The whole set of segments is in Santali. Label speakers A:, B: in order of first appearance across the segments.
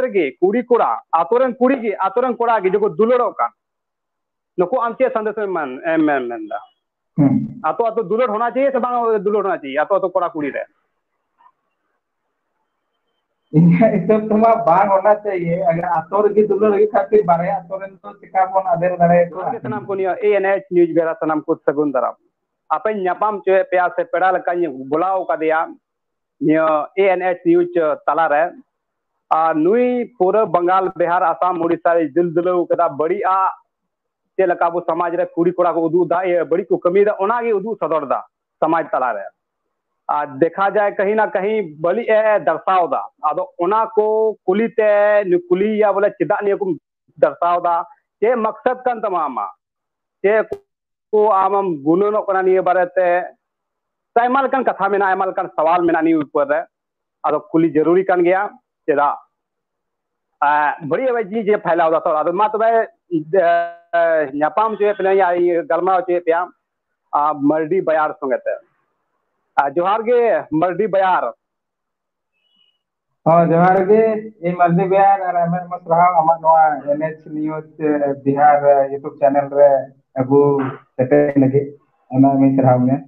A: ᱨᱮᱜᱮ ᱠᱩᱲᱤ ᱠᱚᱲᱟ ᱟᱛᱳᱨᱮᱱ ᱠᱩᱲᱤ ᱜᱮ ᱟᱛᱳᱨᱮᱱ ᱠᱚᱲᱟ ᱜᱮ ᱡᱚᱠᱷᱚᱱ ᱫᱩᱞᱟᱹᱲᱚᱜ ᱠᱟᱱ नुको आम चे संदेश में मेंदा आतो आतो दुलड़ होना चाहिए से बांग दुलड़ होना चाहिए आतो आतो कोड़ा कुड़ी रे
B: इतना तुम्हारा बांग होना चाहिए अगर आतोर की दुलड़ की खातिर बारे आतोर तो चिका बोन आदेर करे
A: तो के सनाम को निया एएनएच न्यूज़ बेरा सनाम को सगुन दराम आपे न्यापाम चे पेया से पेड़ा लका नि बुलाओ का दिया निया एएनएच न्यूज़ तला रे नुई पूरा बंगाल बिहार आसाम उड़ीसा दिल कदा बड़ी आ चे लका वो समाज रे कुड़ी कोड़ा को उदू दा ये बड़ी को कमी दा ओना गे उदू सदर दा समाज तला रे देखा जाए कहीं ना कहीं बलि ए दर्शाव दा आदो ओना को कुलीते कुली या बोले चिदा निया को दर्शाव दा चे मकसद कन तमामा चे को आमम गुननो कना निये बारेते साइमल कन कथा में ना आइमल कन सवाल में ना नी ऊपर रे आदो कुली जरूरी कन गया चेदा बड़ी वजह जे फैलाव दा तो आदो मा तबे ᱧᱟᱯᱟᱢ ᱪᱚᱭ ᱯᱮ ᱭᱟ ᱜᱟᱞᱢᱟᱨᱟᱣ ᱪᱚᱭ ᱯᱮᱭᱟ ᱢᱟᱨᱰᱤ ᱵᱟᱭᱟᱨ ᱥᱚᱸᱜᱮᱛᱮ ᱡᱚᱦᱟᱨ ᱜᱮ ᱢᱟᱨᱰᱤ ᱵᱟᱭᱟर
B: जोहार गे इन मर्दी बिहार और एमएन मसराहा अमा नोआ NH news Bihar YouTube channel रे अबू सेटे लगे अमा मी सराहाव में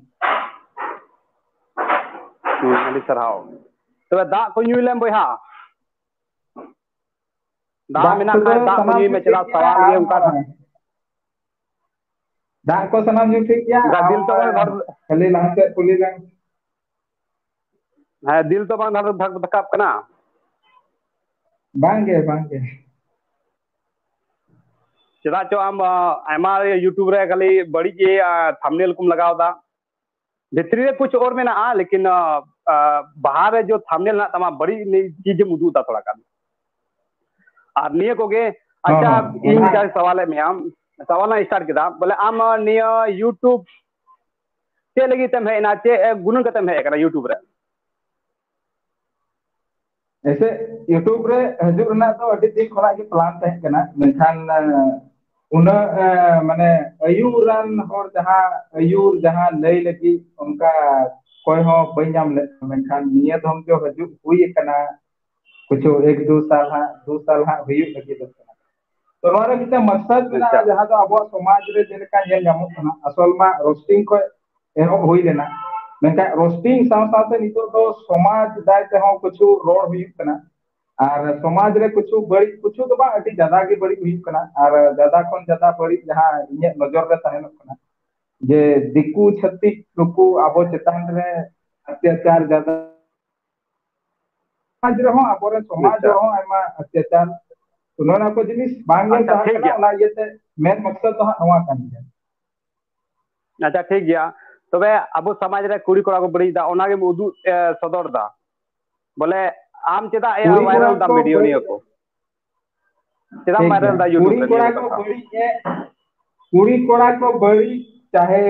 A: अभी सराहाव तो दा को ᱧᱩᱭᱞᱮᱢ ᱵᱚᱭᱦᱟ दा मेना का दा को ᱧᱩᱭ में चला सवाल ये उनका
B: दा को सनाम ᱧᱩ ठीक गया
A: दिल तो
B: खाली लाहते पुली रंग
A: हाँ दिल तो बांग धक धकाप कना
B: बांगे
A: चला चो आम आमा यूट्यूब रे खाली बड़ी जे थंबनेल कुम लगाव दा भितरी रे कुछ और में ना लेकिन बाहर रे जो थंबनेल ना तमा बड़ी चीज मुदू दा थोड़ा कर और निये को गे अच्छा इन जा सवाल में आम सवाल ना स्टार्ट किदा बोले आम निया यूट्यूब चे लगी तम है ना चे गुणन कतम है करा यूट्यूब रे
B: ऐसे यूट्यूब रे हजुर ना तो अडी दिन खरा के प्लान तहे कना मेखान उना माने अयूरान और जहां लई लगी उनका कोई हो बइनाम ले मेखान निया धम जो हजुर हुई कना कुछ 1-2 साल हा हुई लगी तो तो नोरे किते मकसद ना जहां तो अब समाज रे जेलका जेल जामो कना असल मा रोस्टिंग को एहो हुई लेना मेका रोस्टिंग साथ नितो तो समाज दायते हो कुछ रोड हुई कना और समाज रे कुछ तो बा अति ज्यादा के बड़ी हुई कना और ज्यादा खन ज्यादा बड़ी जहां इने नजर रे तहन कना जे दिकू छत्तीक नुकू आबो चेतान रे अत्याचार ज्यादा समाज रे हो आबो समाज रे हो आमा अत्याचार उन्होंने को जिनिस बांगे कना ना येते मेन मकसद तो नवा कन गया
A: अच्छा ठीक गया तबे अब समाज रे कुड़ी कोड़ा को बड़ी दा ओना के उदू सदर दा बोले आम चेदा ए वायरल दा वीडियो नियो को चेदा वायरल दा यूट्यूब रे
B: कुड़ी कोड़ा को बड़ी चाहे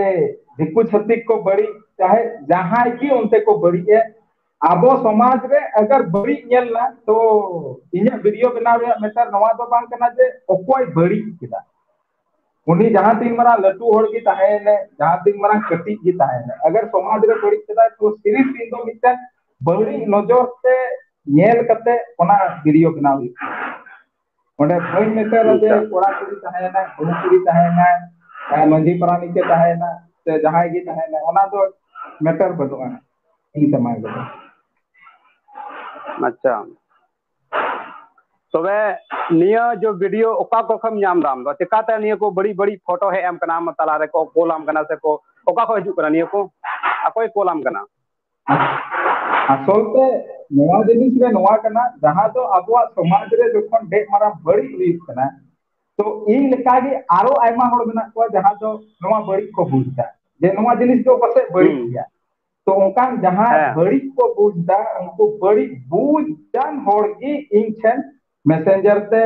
B: दिक्कु छत्तीक को बड़ी चाहे जहां की उनते को बड़ी है आबो समाज रे अगर बड़ी नेल ना तो इने वीडियो बनावे मेटर नवा दो बांग कना जे ओकोय बड़ी किदा उनी जहां तीन मरा लटू होड़ की ताहे ने जहां तीन मरा कटी की ताहे ने अगर समाज रे बड़ी किदा तो सिर्फ तीन दो मिटर बड़ी नजर से नेल कते ओना वीडियो बनावी ओंडे भई मेटर जे कोड़ा कुड़ी ताहे ना कुड़ी ताहे ना मंजी प्राणी के ताहे ना से जहां की ताहे ना ओना तो मेटर बदवा इन समाज रे
A: अच्छा तबे निया जो वीडियो ओका को खम नाम दाम दो चिकाते निया को बड़ी फोटो है एम कना म तला रे को कोलाम कना से को ओका को हिजु कना निया को अकोय कोलाम कना
B: असलते नवा जिनिस रे नवा कना जहां तो अबवा समाज रे जखन डे मारा बड़ी हुई कना तो इन लेका गे आरो आयमा होड़ बिना को जहां तो नवा बड़ी को बुझता जे नवा जिनिस तो बसे बड़ी गया तो उनकान जहां बड़ी को बुझदा उनको बड़ी बुझ जान होड़ की इन छन मैसेंजर ते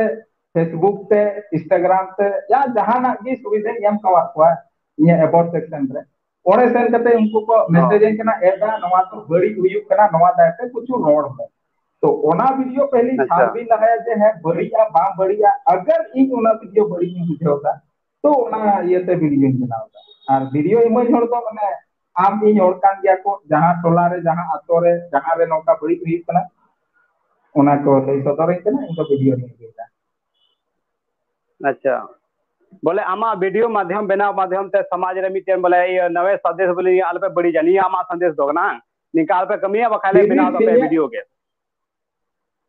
B: फेसबुक ते इंस्टाग्राम ते या जहां ना की सुविधा यम कवा को ये अबाउट सेक्शन रे ओरे सेन कते उनको को मैसेजिंग कना एदा नवा तो बड़ी हुई कना नवा दाते कुछ रोड में तो ओना वीडियो पहली छानबीन लगाया जे है बढ़िया बा बढ़िया अगर इन ओना वीडियो बड़ी बुझे होता तो ओना ये ते वीडियो बनावता और वीडियो इमेज होड़ तो माने आम इन होड़ कान गया को जहां टोला रे जहां आतो रे जहां रे नौका बड़ी हुई कना ona ko lay sodoreng kana ᱤᱧ ᱫᱚ ᱵᱷᱤᱰᱤᱭᱳ ᱧᱮᱞ ᱠᱮᱫᱟ
A: अच्छा बोले आमा वीडियो माध्यम बेना माध्यम ते समाज रे मिटेन बोले ये नवे संदेश बोले आलपे बड़ी जानी आमा संदेश दोगना निकाल पे कमिया बखाले बिना तो पे वीडियो के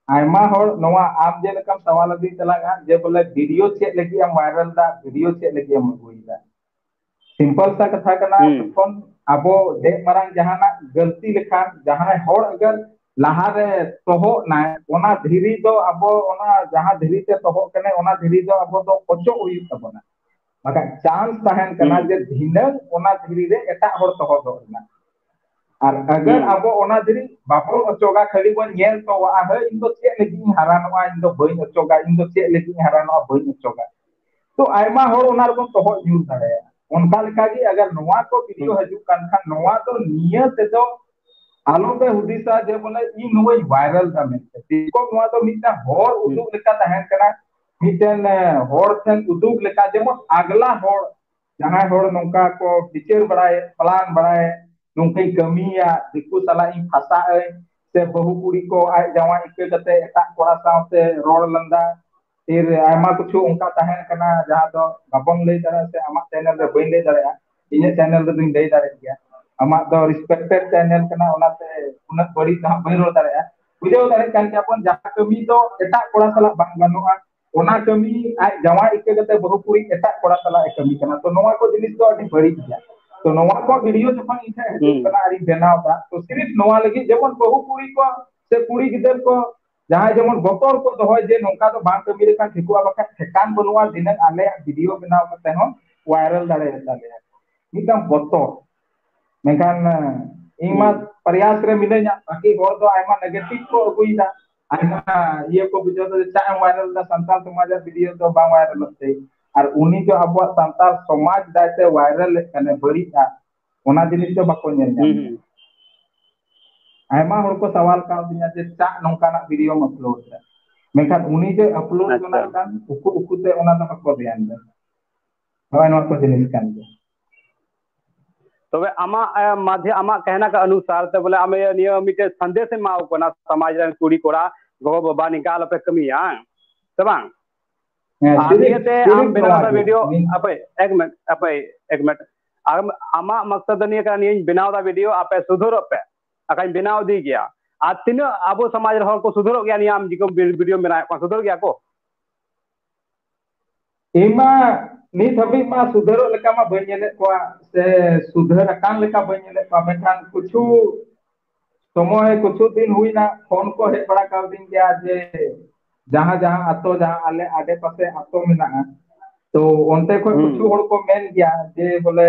B: आयमा हर नवा आप जे लकम सवाल दी चलागा जे बोले वीडियो चेक लगी हम वायरल दा वीडियो चेक लगी हम हुईदा सिंपल सा कथा कना तखन आबो देख मारांग जहाना गलती लेखान जहां हर अगर लाहा रे तोहो ना ओना धीरी दो आबो ओना जहां धीरी ते तोहो कने ओना धीरी दो आबो दो ओचो हुई तबना मका चांस तहन कना जे धिनंग ओना धीरी रे एटा हर तोहो दो ना और अगर अब ओना धीरी बापो अचोगा खाली बन येल तो आ है इन तो चेक लगी हरानवा इन तो बई अचोगा इन तो चेक लगी हरानवा बई अचोगा तो आयमा हर ओना रकम तो यूज दाड़े उनका लेका जी अगर नवा को वीडियो हजू कान खान नवा तो नियत तो आलो पे हुदिसा जे बोले इ नोई वायरल दा मेते तिको नवा तो मिटा हर उदुग लेका तहन कना मिटेन हर थन उदुग लेका जेमन अगला हर जहां हर नोंका को विचार बड़ाए प्लान बड़ाए नोंकई कमिया दिकु सला इ फसा से बहु कुड़ी को आय जवा इके कते एटा कोड़ा साथे रोड लंदा फिर आयमा कुछ उनका तहन कना जहां तो बापम ले दरा से आमा चैनल रे बई ले दरा इने चैनल रे दुई ले दरा गया आमा तो रिस्पेक्टेड चैनल कना ओनाते उना बड़ी कहा बई रो दरा बुझो दरा कान के अपन जहां कमी तो एटा कोड़ा सला बांग गनोआ ओना कमी आय जवा इके कते बहु कुड़ी एटा कोड़ा सला कमी कना तो नोवा को जिनिस तो अति बड़ी गया तो नोवा को वीडियो जखन इथे हेतु कना आरी बनावता तो सिर्फ नोवा लगी जेमन बहु कुड़ी को से कुड़ी गिदर को जहां जेमन बतर को दोहय जे नोंका तो बांग कमी लेखा ठिकुआ बका ठेकान बनुआ दिन आले वीडियो बनाव कते हो वायरल दाड़े ताले निकम बतर मेखान इमा प्रयास रे मिले냐 बाकी हर दो आयमा नेगेटिव को अगुइदा आयमा ये को बुझो तो चा वायरल दा संताल समाज वीडियो तो बांग वायरल होते और उनी जो अब संताल समाज दाते वायरल कने बड़ीता ओना जिनिस तो बाको नेल냐 आयमा हर को सवाल का दिना जे चा नोंका ना वीडियो अपलोड दा मेखान उनी जे अपलोड कोना कान उकु उकुते ओना तो बाको ध्यान दा होय नो को जिनिस कान
A: तबे आमा माध्य आमा कहना का अनुसार ते बोले आमे नियमित संदेश माओ कोना समाज रे कुड़ी कोड़ा गो बाबा निकाल पे कमिया तबांग आनियते आम बिना वीडियो अपे एक मिनट आमा मकसद निय का नि बिनाव दा वीडियो आपे सुधुर पे अकाई बिनाव दी गया आ तीन आबो समाज रे हर को सुधुर गया नि आम जिको वीडियो बिना को सुधुर गया को
B: एमा नित हबी मा सुधर लेका मा बई नेले को से सुधर कान लेका बई नेले को मेखान कुछु समय कुछु दिन हुईना फोन को हे बड़ा कर दिन गया जे जहां जहां अतो जहां आले आडे पासे अतो मिना तो ओनते को कुछु हर को मेन गया जे बोले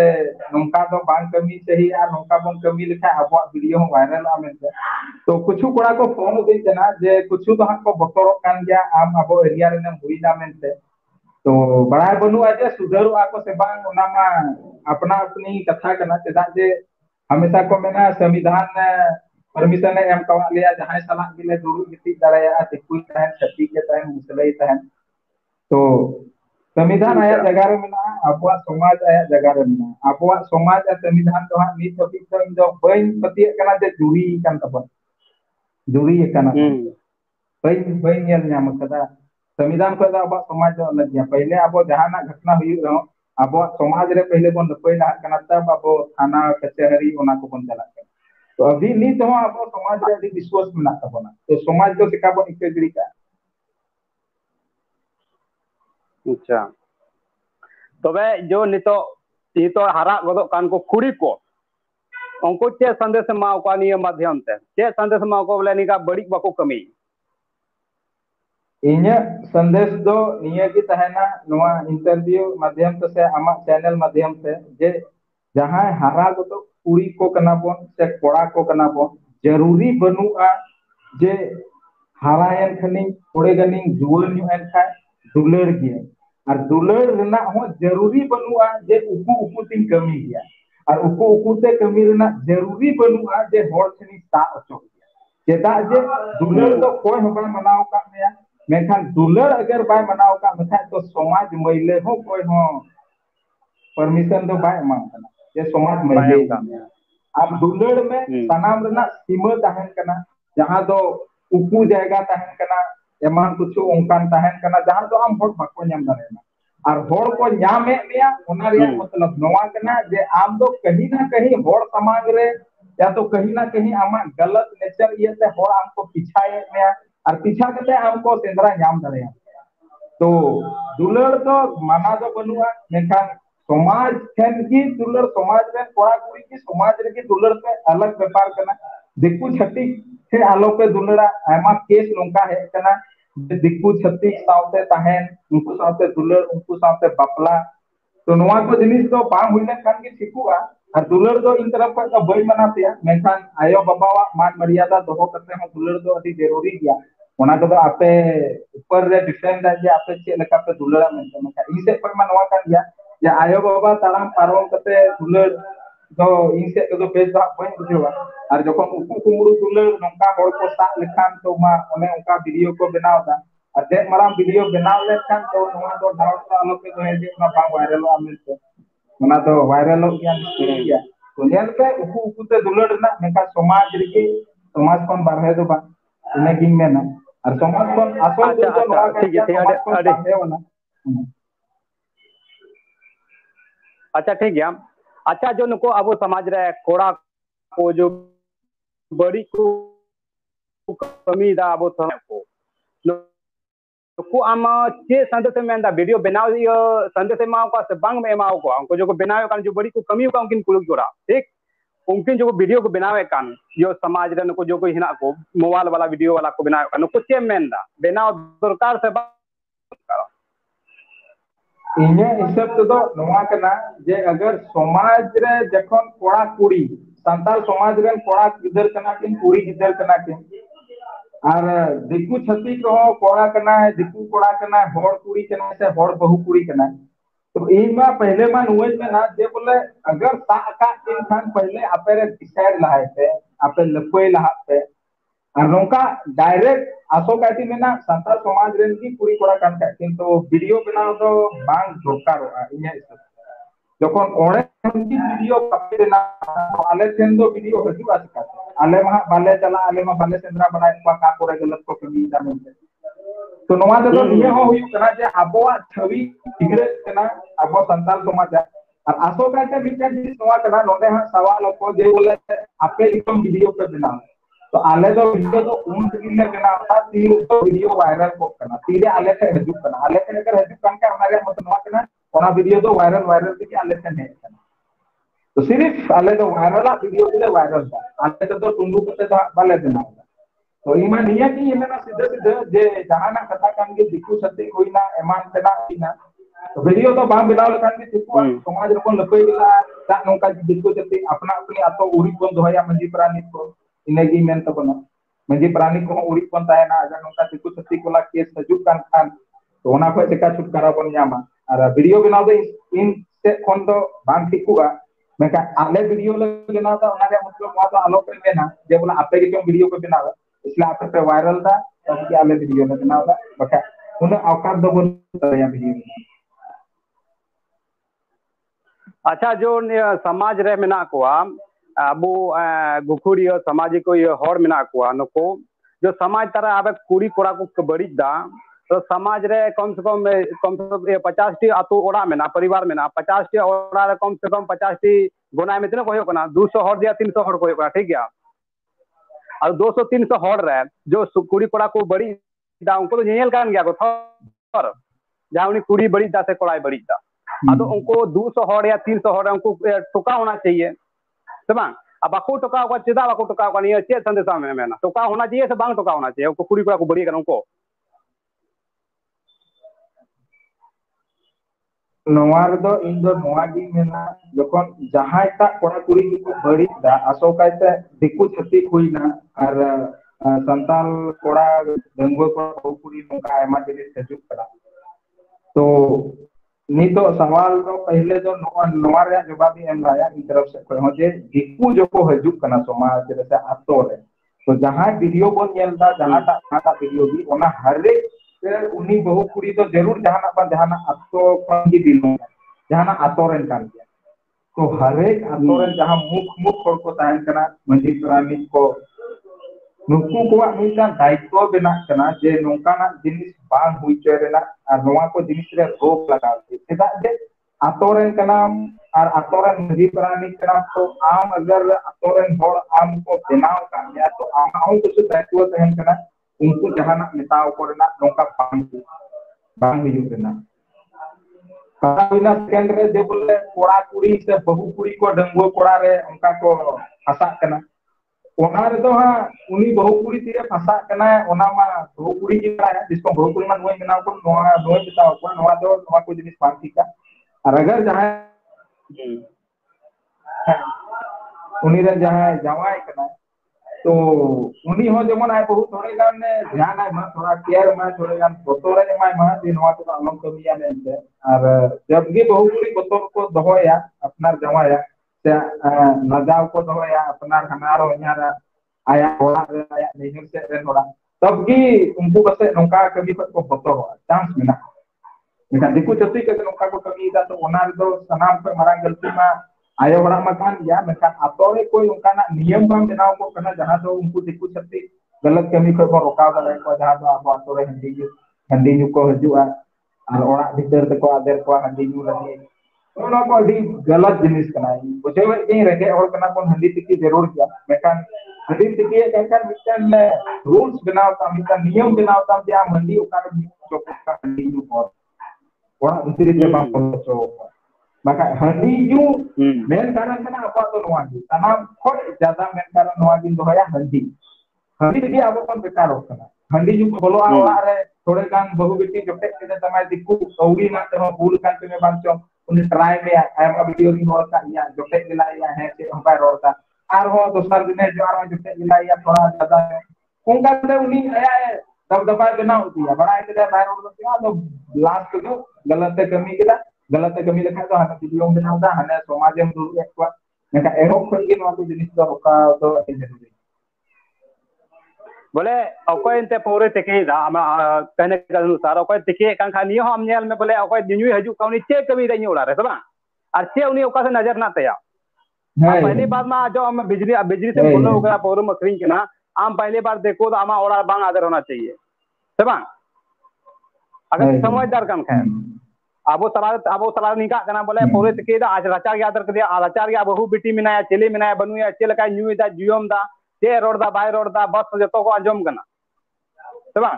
B: नोंका तो बांग कमी सही आ नोंका बन कमी लेखा अब वीडियो वायरल आ मेनते तो कुछु कोड़ा को फोन दे तना जे कुछु तो को बतरो कान गया आम अब एरिया रे हुईना मेनते तो बड़ा बनु आज सुधर आको से बांग ओनामा अपना अपनी कथा कना चदा जे हमेशा को मेना संविधान परमिशन एम कवा लिया जहां सलाह मिले दुरु गिति दड़ाया दिकुई तहन छती के तहन मुसलई तहन तो संविधान आया जगह रे मेना आपवा समाज आया जगह रे मेना आपवा समाज आ संविधान तो हा नी टॉपिक तो इन दो बइन पति कना जे जुरी कान तबन जुरी कना बइन नेल न्याम कदा संविधान को अब समाज लग गया पहले अब जहां घटना हुई रहो अब समाज रे पहले बन पहिला कना तब अब थाना कचहरी ओना को बन चला तो अभी नी तो अब समाज रे अधिक विश्वास में ना तबना तो समाज को सिका बन इके गिरी का
A: अच्छा तबे जो नितो हारा गदो कान को कुड़ी को उनको चे संदेश मा को निय माध्यम ते चे संदेश मा को बोले निका बड़ी बाको कमी
B: इन्या संदेश दो निया की तहना नवा इंटरव्यू माध्यम से आमा चैनल माध्यम से जे जहां हारा गो कुड़ी को कना बोन से कोड़ा को कना बोन जरूरी बनुआ जे हारायन खनी थोड़े गनी जुवल न्यू एन खा दुलर गया और दुलर रना हो जरूरी बनुआ जे उकु उकु तीन कमी गया और उकु उकु ते कमी रना जरूरी बनुआ जे होड़ छनी ता अचो गया चेदा जे दुलर तो कोई हम मनाव का मेया मेखान दुलर अगर बाय मनाव का मेखा तो समाज महिले हो कोई हो परमिशन तो बाय मान कना जे समाज महिले अब दुलर में सनाम रना सीमा तहन कना जहां दो uku jaga tahan kena eman kuchu ongkan tahan kena jahan do am hor bako nyam darena और हर को न्यामे लिया मतलब नवा करना जे आम तो कहीं ना कहीं हर समाज रे या तो कहीं ना कहीं आमा गलत नेचर ये से हर आम को पिछाए में और पीछा करते आम को सेंद्रा न्याम दरे तो दुलड़ तो माना तो बनुआ मेखान समाज ठेन की दुलड़ समाज रे कोड़ा कुड़ी की समाज रे की दुलड़ पे अलग व्यापार करना दिक्कु छटी से आलो पे दुलड़ा आमा केस नोंका है करना दिक्कु छत्ती सावते ताहेन उनको सावते दुलर उनको सावते बपला तो नवा को जिनिस तो बांग हुइले कान के ठिकुआ और दुलर दो इन तरफ का बई मनाते मेखान आयो बाबा मान मर्यादा दोहो करते हम दुलर दो अति जरूरी गया ओना को आपे ऊपर रे डिफेंड है जे आपे चे लेका पे दुलरा मेनते मेका इसे पर मा नवा कान गया जे आयो बाबा ताराम पारम कते दुलर दो इसे तो बेस दा बई बुझवा और जखन उकु कुमरु दुलर नंका हर को सा लेखान तो मा ओने उनका वीडियो को बनाव दा अते मारा वीडियो बनाव लेखान तो नवा दो डाउट आलो पे तो है जे ना बा वायरल आमिल ओना तो वायरल हो गया तो नेल पे उकु उकु ते दुलर ना मेका समाज रिके समाज कोन बारहे दो बा इने गिन मेना और समाज कोन आसल तो नवा के समाज को साथे होना
A: अच्छा ठीक है अच्छा जो नुको अब समाज रे कोड़ा को जो बड़ी को कमी दा अब को नुको आम चे संदेश में दा वीडियो बनाओ ये संदेश में का से बांग में माओ को उनको जो बनावे कान जो बड़ी को कमी का उनकिन कुल जोड़ा ठीक उनकिन जो वीडियो को बनावे कान यो समाज रे नुको जो को हिना को मोबाइल वाला वीडियो वाला को बनावे कान नुको चे में दा बनाओ दरकार से
B: इने हिसाब तो नवा कना जे अगर समाज रे जखन कोड़ा कुड़ी संताल समाज रे कोड़ा गिदर कना किन कुड़ी गिदर कना किन और दिकु छती को कोड़ा कना है दिकु कोड़ा कना हर कुड़ी कना से हर बहु कुड़ी कना तो इमा पहले मा नुए में ना जे बोले अगर ता का इंसान पहले आपे रे डिसाइड लाए पे आपे लपई ला पे और नोका डायरेक्ट आसो काटी में ना संताल समाज रेन की पूरी कोड़ा कान का किंतु वीडियो बनाओ तो बांग दरकार इने जखन ओणे की वीडियो कापे ना आले सेन दो वीडियो हजू आसका आले मा बाले चला आले मा बाले सेंद्रा बनाए का कोरे गलत को कमी दा में तो नवा दो निये हो हुई कना जे अबवा छवि बिगड़े कना अबो संताल समाज और आसो काटे बिका जिस नवा कना नोंदे हा सवाल को जे बोले आपे लिखम वीडियो पे बना तो आले दो वीडियो तो उन गिनने कना था तीन तो वीडियो वायरल को कना तीरे आले से हजू कना आले से अगर हजू कन का हमारे मत नवा कना ओना वीडियो तो वायरल के आले से नहीं कना तो सिर्फ आले तो वायरल वीडियो के वायरल था आले तो टुंडू कते बाले देना तो इमा निया की इने ना सीधे सीधे जे जहाना कथा कान के दिकु सत्य कोई ना एमान तेना ना तो वीडियो तो बाम बिलाव लकान के दिकु समाज रे को लपई दिला ता नोका दिकु सत्य अपना अपनी आतो उरी कोन दोहया मंजी प्राणी को इनेगी मेन तो बना मंजी प्राणी को उरी कोन तायना अगर नोका दिकु सत्य कोला केस हजू कान खान तो ओना को चेका छुटकारा बन जामा और वीडियो बनाव दे इन से कोन तो बांग दिकुआ मेका आले वीडियो ले बनाव दा ओना रे मतलब वा तो आलो पे ना जे बोला आपे के वीडियो पे बनाव इसलिए आप पे वायरल था तब क्या ले वीडियो में बनाव दा बका उन्हें औकात दो बोल या वीडियो
A: अच्छा जो समाज रे मेना को अबो गुखुड़ी सामाजिक को ये हर मेना को नको जो समाज तरह आबे कुड़ी कोड़ा को बड़ी दा तो समाज रे कम से कम 50 टी आतो ओड़ा मेना परिवार मेना 50 टी ओड़ा रे कम से कम 50 टी गोना में तिना को होना 200 हर दिया 300 हर को होगा ठीक है और 200 300 हर रे जो कुड़ी कोड़ा को बड़ी दा उनको तो नेल कान गया को थर जहां उनी कुड़ी बड़ी दा से कोड़ा बड़ी दा तो उनको 200 हर या 300 हर उनको टोका होना चाहिए तो बांग अब बाको टोका को चिदा बाको टोका को नहीं चे संदेश में ना टोका होना चाहिए से बांग टोका होना चाहिए उनको कुड़ी कोड़ा को बड़ी कर उनको
B: नवार दो इन दो नवागी मेना जखन जहां ता कोड़ा कुड़ी को बड़ी दा आसो कायते दिकु छती हुईना और संताल कोड़ा दंगो को कुड़ी नका आयमा जिनिस हजू करा तो नी तो सवाल तो पहले जो नवार या जवाब एम राया इन तरफ से कोई हो जे दिकु जो को हजू कना समाज जैसे आतो रे तो जहां वीडियो बन येलदा जहां ता वीडियो भी ओना हर एक उन्हीं बहु कुड़ी तो जरूर जहाना आतो की दिलो जहाना आतो रेन कान गया तो हर एक आतो रेन जहां मुख मुख को ताहन कना मंजी प्राणी को नुकु को मिटान दायित्व बेना कना जे नोंकाना जिनिस बांग हुई चोरेना और नोआ को जिनिस रे रोक लगा चेदा जे आतोरेन कनाम और आतोरेन मजी प्राणी कनाम तो आम अगर आतोरेन होड़ आम को बेनाव का या तो आम आउ कुछ दायित्व तहन कना उनको जहाना मिटाव कोरेना नोका बांग हुई चोरेना काबिना केंद्र जे बोले कोड़ा कुड़ी से बहु कुड़ी को डंगो कोड़ा रे उनका को हसा कना ओना रे तो हा उनी बहु कुड़ी ते फसा कना ओना मा बहु कुड़ी की है जिसको बहु कुड़ी मान वही बनाओ को नोआ नोए बताओ को नोआ दो नोआ को जिनिस पांती का और अगर जहां उनी रे जहां जवाई कना तो उनी हो जेमन आए बहुत थोड़े गान ध्यान आए मा थोड़ा केयर मा थोड़े गान बोतोरे एमाय मा जे नोआ तो अलम कमिया नेते और जब भी बहु कुड़ी बोतोर को दोहोया अपना जवाया से नजाव को दोहोया अपना हनारो यारा आया होड़ा आया नहीं से रे होड़ा तब भी उनको बस नौका कभी को बोतोर चांस मिला लेकिन दिकु चती के नौका को कमी दा तो ओना रे दो सनाम पे मारा गलती मा आयो बड़ा मकान या मेkan atore कोई उनका ना नियम बम बनाओ को करना जहां तो उनको दिकु चती गलत कमी को रोकाव दारे को जहां तो अब atore हंडी न्यू को हजुआ और ओड़ा भीतर तक को आदर को हंडी न्यू लगी ओना को अभी गलत जिनिस कना बुझे के रहे और कना को हंडी तिकी जरूर किया मेkan हंडी तिकी कहकर मिटन रूल्स बनाओ ता मिटन नियम बनाओ ता जे हम हंडी उका जो का हंडी न्यू और ओड़ा भीतर जे बम को maka handi ju men karan kana apa to noa gi tanam khod jada men karan noa gi doya handi handi gi abo kon bekar kana handi ju bolo a ola re thode gan bahu beti jote ke tamai diku auri na te bul kan te bancho uni try me am video ni hor ka ya jote gila ya hai se hampai ror ka ar ho dosar dine jo ar jote gila ya thoda jada kon ka te uni aya dab daba bena hoti ya bada ke bayar ro तो लास्ट को गलत कमी के गलत कमी लेखा तो हने वीडियो में बनाता हने समाज में दूर एक बार नेका एहो खन के नवा को जिनिस तो होका तो जरूरी
A: बोले अकोय ते पौरे तेके दा आमा कहने के अनुसार अकोय तेके कान खानी हम नेल में बोले अकोय दिनु हजू काउनी चे कभी रही उड़ा रे सबा और चे उनी ओका से नजर ना तया पहली बार में जो हम बिजली बिजली से बोलो होगा पौरे मखरिन के ना आम पहली बार देखो तो आमा ओड़ा बांग आदर होना चाहिए सबा अगर समझदार काम है आबो तलार निका कना बोले पौरे तके दा आज रचार के आदर कर रचार के बहु बेटी मिनाया चेली मिनाया बनुया चे लका न्यू दा जियोम दा चे रोड दा बाय रोड दा बस जतो को अंजम कना सबा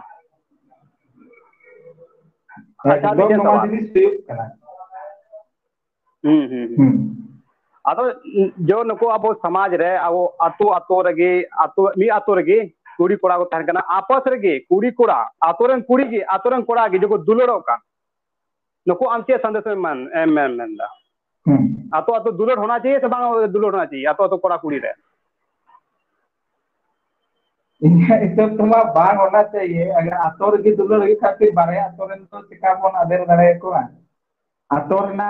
A: अच्छा
B: दो नवा जिनिस प्रयोग कना
A: अतो जो नको अब समाज रे अब अतो रगे कुड़ी कोड़ा को तहन कना आपस रगे कुड़ी कोड़ा आतोरन कोड़ा के जो दुलड़ो का नको आमचे संदेश में मन दा आतो दुलड़ होना चाहिए से बांग दुलड़ होना चाहिए आतो कोड़ा कुड़ी रे
B: इसे तुम्हारा बांग होना चाहिए अगर आतोर की दुलड़ की खातिर बारे आतोरन तो चिका बोन आदेर गड़े को आतोर ना